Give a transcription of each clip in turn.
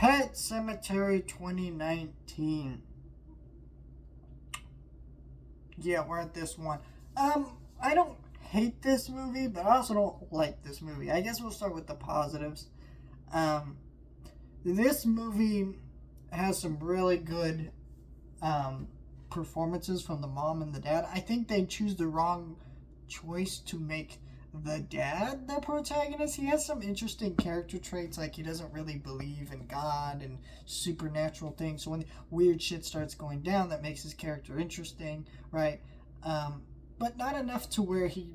Pet Sematary 2019. Yeah, we're at this one. I don't hate this movie, but I also don't like this movie. I guess we'll start with the positives. Um, this movie has some really good um, performances from the mom and the dad. I think they choose the wrong choice to make the dad the protagonist. He has some interesting character traits, like he doesn't really believe in God and supernatural things. So when weird shit starts going down, that makes his character interesting, right? Um, but not enough to where he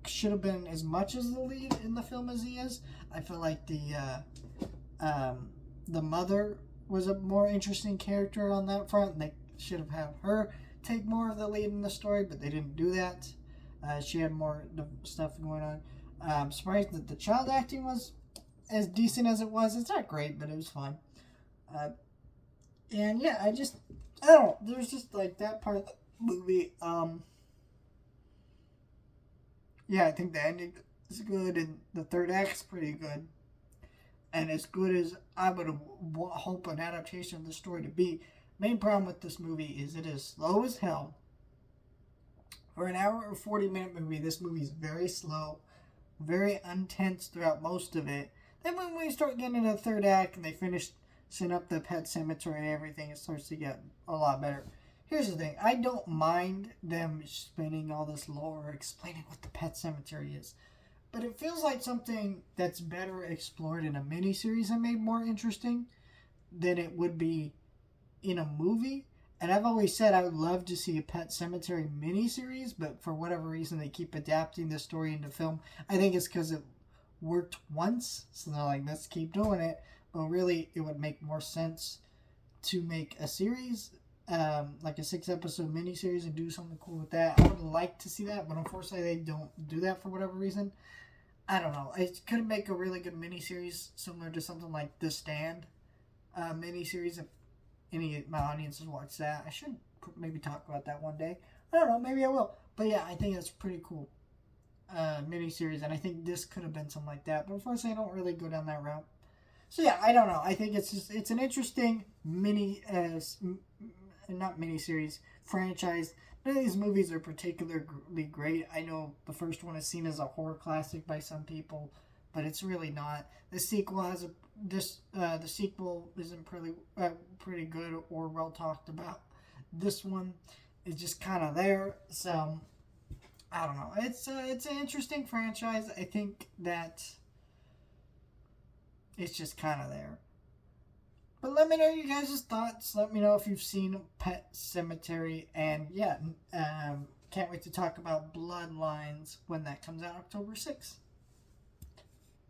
should have been as much as the lead in the film as he is. I feel like the mother was a more interesting character on that front, and they should have had her take more of the lead in the story, but they didn't do that. She had more stuff going on. I'm surprised that the child acting was as decent as it was. It's not great, but it was fun. Uh, and yeah, I don't know. There's just like that part of the movie. Yeah, I think the ending is good, and the third act's pretty good, and as good as I would hope an adaptation of the story to be. Main problem with this movie is it is slow as hell. For an hour or 40-minute movie, this movie is very slow, very intense throughout most of it. Then when we start getting into the third act and they finish setting up the pet cemetery and everything, it starts to get a lot better. Here's the thing. I don't mind them spending all this lore explaining what the pet cemetery is. But it feels like something that's better explored in a miniseries and made more interesting than it would be in a movie. And I've always said I would love to see a Pet Cemetery miniseries, but for whatever reason they keep adapting the story into film. I think it's because it worked once, so they're like, let's keep doing it. But really, it would make more sense to make a series, like a 6-episode miniseries, and do something cool with that. I would like to see that, but unfortunately they don't do that for whatever reason. I don't know. It could make a really good miniseries similar to something like The Stand miniseries. If any of my audiences watch that, I should maybe talk about that one day. I don't know. Maybe I will. But yeah, I think it's pretty cool miniseries, and I think this could have been something like that. But unfortunately, I don't really go down that route. So yeah, I don't know. I think it's an interesting not miniseries franchise. None of these movies are particularly great. I know the first one is seen as a horror classic by some people, but it's really not. The sequel the sequel isn't pretty good or well talked about. This one is just kind of there. So I don't know. It's an interesting franchise. I think that it's just kind of there. But let me know your guys' thoughts. Let me know if you've seen Pet Cemetery. And yeah, can't wait to talk about Bloodlines when that comes out October 6th.